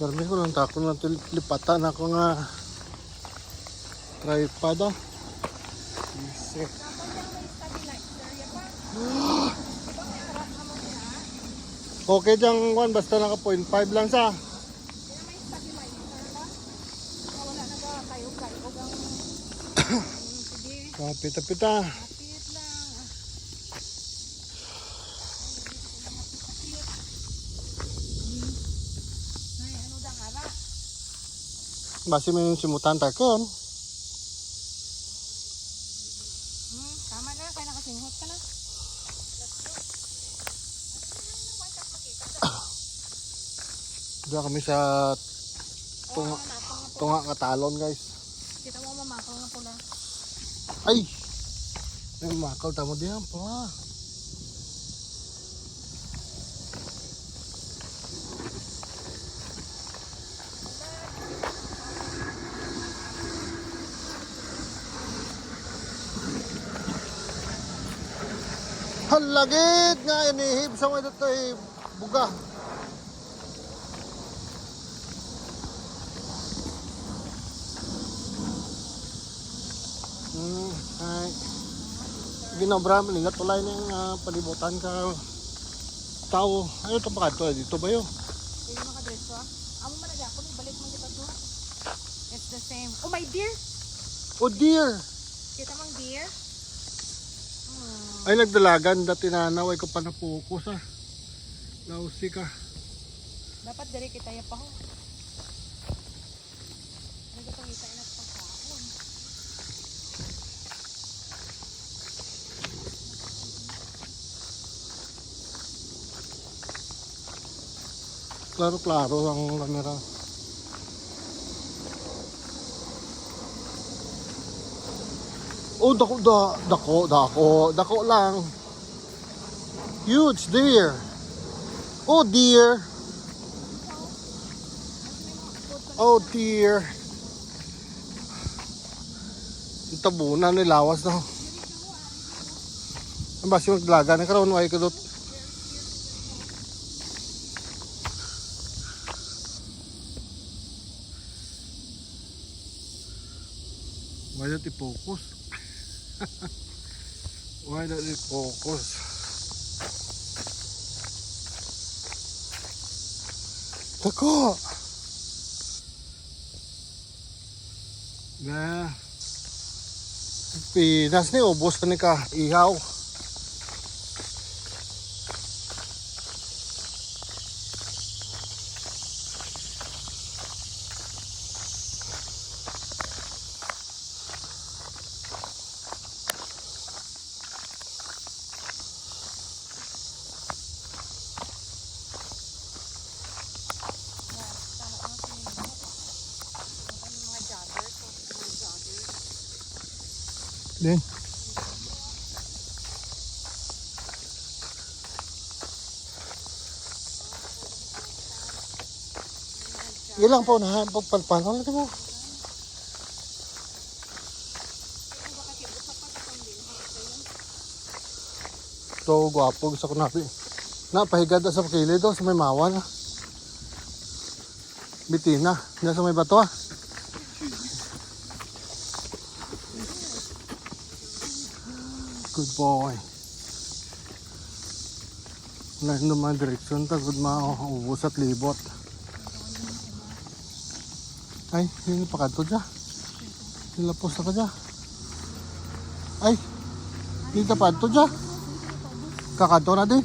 Karami ko lang tako ng lipatan ako nga tripod ah. Isip. Okay dyan Juan, basta naka 0.5 lang sa. Pita-pita. Basi may simutan takon. Tama na, kaya nakasinghot ka na. Doon kami sa tunga katalon guys. Kita mo mamakaw na pula. Ay! May makaw tamo diyan pa. Halagit nga inihib sa mga dito buga. Ay. Ginobra malingat tulay na yung palibutan ka tao. Ano ito ba ito? Dito ba yun? Hindi mo makadreso ah. Amo man na ako, balik mo kita to. It's the same. Oh my dear! Oh dear! Kita mang dear? Ay nagdalagan dati nanaway ko pa na focus ah. Lausi ka. Dapat dari kita pa ho. Nagpangita na pagkaon. Klaro-klaro ang kamera. Oh, dako lang. Huge deer. Oh dear. Oh dear. Ito tabunan ni lawas na. Ang basi maglaga na karon way kadot. Why not i-focus? Why not i-focus? Tako! Na Pinas ni ubos ka ni ka ihaw. Din. Ilang po na pagpalpal mo. So gwapo gusto ko natin. Napahigad sa kilid sa may mawan. Bitina, diyan sa may bato ah. Good boy. Wala naman direksyon ta, good maubos at libot. Ay, hindi pa kanto dyan. Nilapos na ka dyan. Ay, hindi pa kanto dyan. Kakanto na din.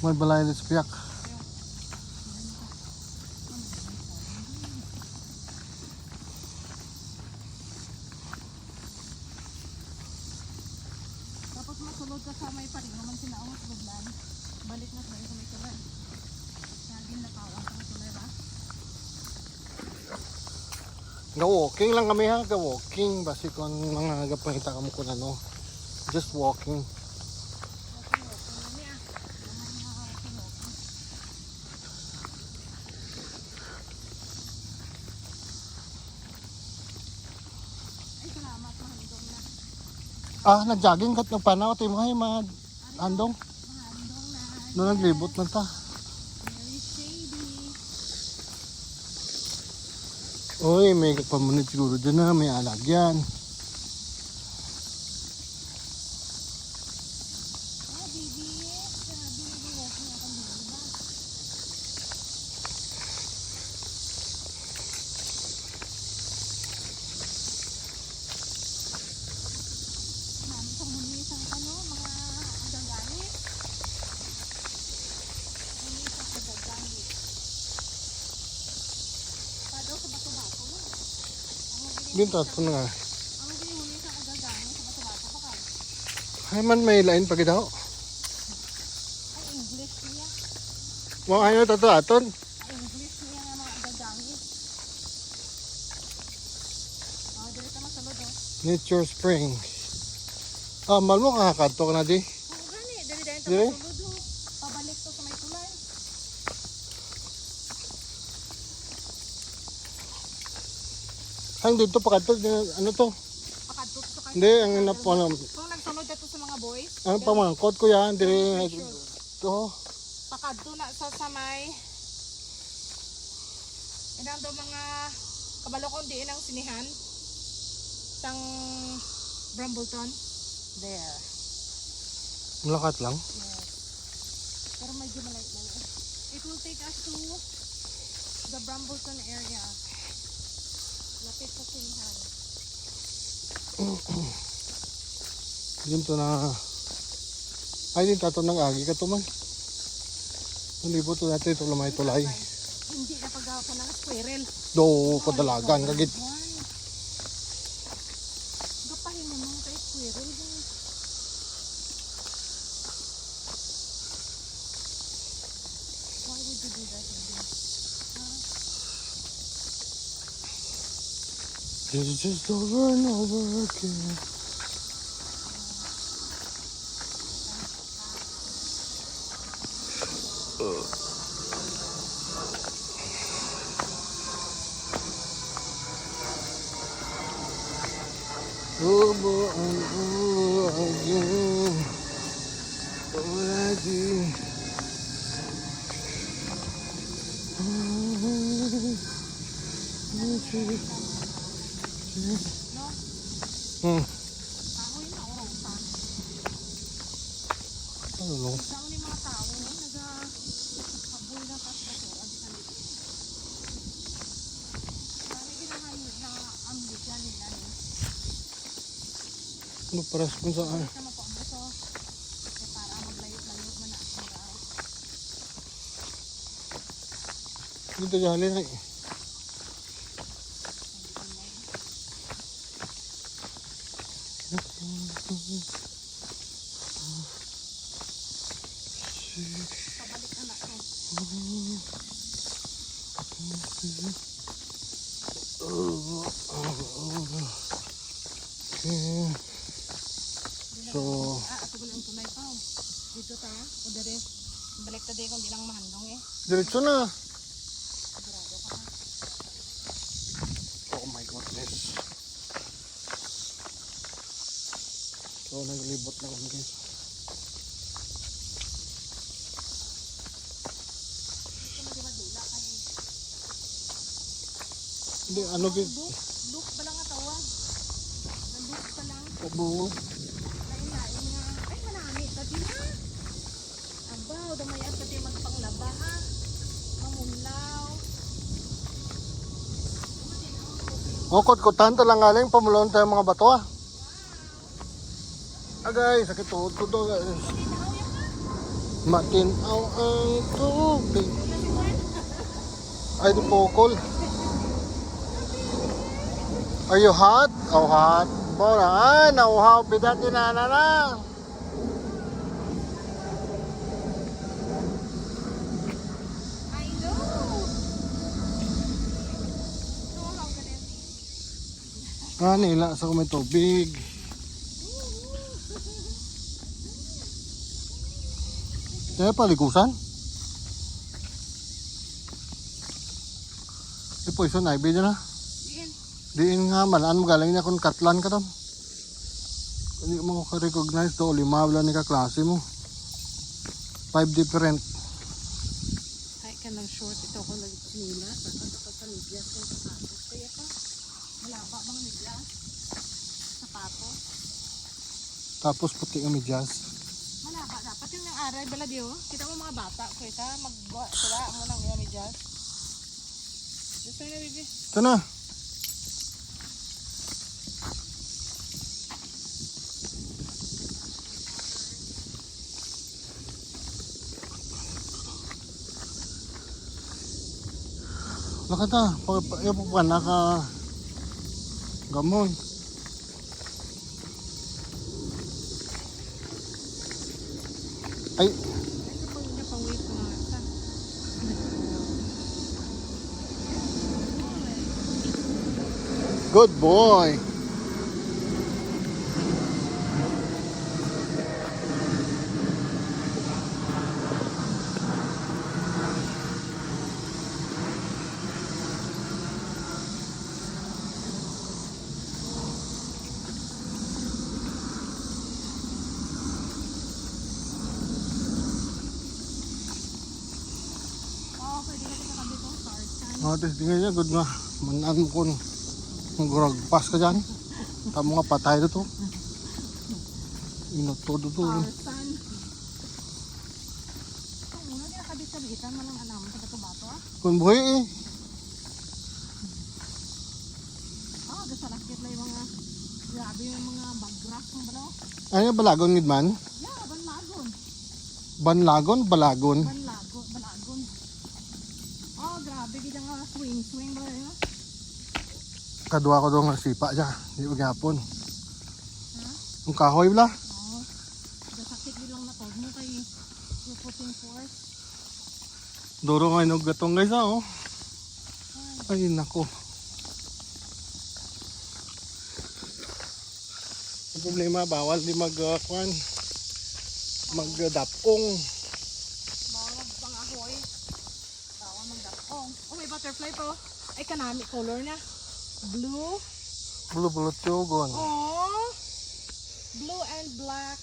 May balay na sa piyak. Tapos masulod ka sa may paring naman sinaawat buglan. Balik na sa may tulay. Sagin na kawang sa tulay ba? Ga-walking lang kami ha, ga-walking. Basi kung mga gapangita kamo kung ano. Just walking. Ay, salamat mahal ko. Nag-jogging kat nagpanaw tayo mga andong. Mahandong na. Doon naglibot na ta. Very shady. Uy, may pamunit siguro dyan na, may alag yan. Ah, baby. Sabi, nag-walking ako ng iba. Mami, sa muli isang mga agagalit. Muli isang agagalit. Padaw sa bato-bato. Dito ito na nga. Ang ginihuli isang agagalit sa bato-bato pa ka. Ay man may lain pag daw. Ay, English niya. Mo ayo tato aton. Ay, English niya nga mga agagalit. Dali ka masalod, oh. Nature Spring. Mal mo kakakanto ka na di. Oo, gani. Dali-dali ito Dire? masulod, oh. Pabalik to sa may tulay. Ang dito pa kanto, ano to? Pakadto to kayo. Hindi, ang napano. Kung nagsunod ito sa mga boys, Ang pamangkot ko yan, dire to. pakadto na sa may inang daw mga kabalokon diin ang sinihan sang Brambleton. There. Malakat lang. Yes. Pero medyo malay. It will take us to the Brambleton area. Lapit sa sinihan. Dito na. Ay, din tato ng agi ka to man. Nalibot to natin ito lamay tulay. Hindi na pag-ako ng squirrel. Do, kadalagan, kagit. Gapahin mo nung kay squirrel. Why would you do that? It's just over and over again. Over and over again. All I do. No? Kahoy na o rosa. Ano no? Saan ni mga tao nag-haboy na tas-basura di kanito. Kami ginahan na ambit yan nila no. Ano paras kung saan? Sa mapaambaso. Para maglayot-layot man na. Dito jahalin ay. Pabalik na na to. Okay. So, Ato ko lang tunay pa. Dito ta. O dere. Balik ta di kung di lang mahandong eh. diretso na. Sigurado ka ha. Oh my goodness. So, naglibot na kami guys. Ito na di madula kay Hindi, ano gid? Look ba lang nga tawag? Nanduk pa lang. Obo. Lain-lain nga. Ay, manami. Tati na. Abaw, damayat ka di magpanglaba ha. Mamunlaw. Kut-kutan lang galing pamulon tayo mga bato ah. Agay, sakit tuhod ko to guys. Matinaw ang tubig. Ay, di pokol. Are you hot? Oh, hot. Bora, nauhaw, bidat inana na. I know. So, how can it be? Nila sa kumay tubig. Kaya palikusan? Poison ivy dyan na. Diin. Diin nga, malaan mo galing niya kung katlan ka doon. Hindi mo ko recognize to. 5 lang ni kaklase mo. 5 different. Ay ka ng short. Ito ako nagsinila. Tapos sa medyas ng sapatos. Kaya pa. Malaba bang medyas? Sapatos. Tapos puti ang medyas. Malaba. Dapat yun yung aray. Bala diyo. Kita mo mga bata. Kita magwa. Sila mo ng yung medyas. Gusto nyo na, baby. Ito na. Nakata, yung pa naka gamon. Ay, Ito po yung napang-wait ko na. Saan? good boy. Oo, pwede ka kita kabi ko. Sarsan. Tes tingnan niya good nga. Manan ko ng grog pas ka dyan. Tamo nga patay na to. Inotodo to. Sarsan. Ito muna, di nakabit sa bitan. Malang anam. Sa ito bato ah. Kung buhay eh. Ah, gasa lakit lang yung mga grabe yung mga bagras mo bala. Ano yung balagon ngidman? Yeah, banlagon. Banlagon, balagon. Balagon. Oh, grabe gid nga swing bala yun. Kadwa ko doon nga sipa dyan. Di ba gapon. Ha? Yung kahoy bala. Oo. Gasakit din lang na to. Mo kay you're putting force. Duro nga inog gatong guys ah, oh. Ay nako. Ang problema, bawal di mag-kwan. Magdapong. Bawal pang ahoy. Bawal magdapong. Oh, may butterfly po. Ay, kanami color na. Blue. Blue-blue tyogon. Oh. Blue and black.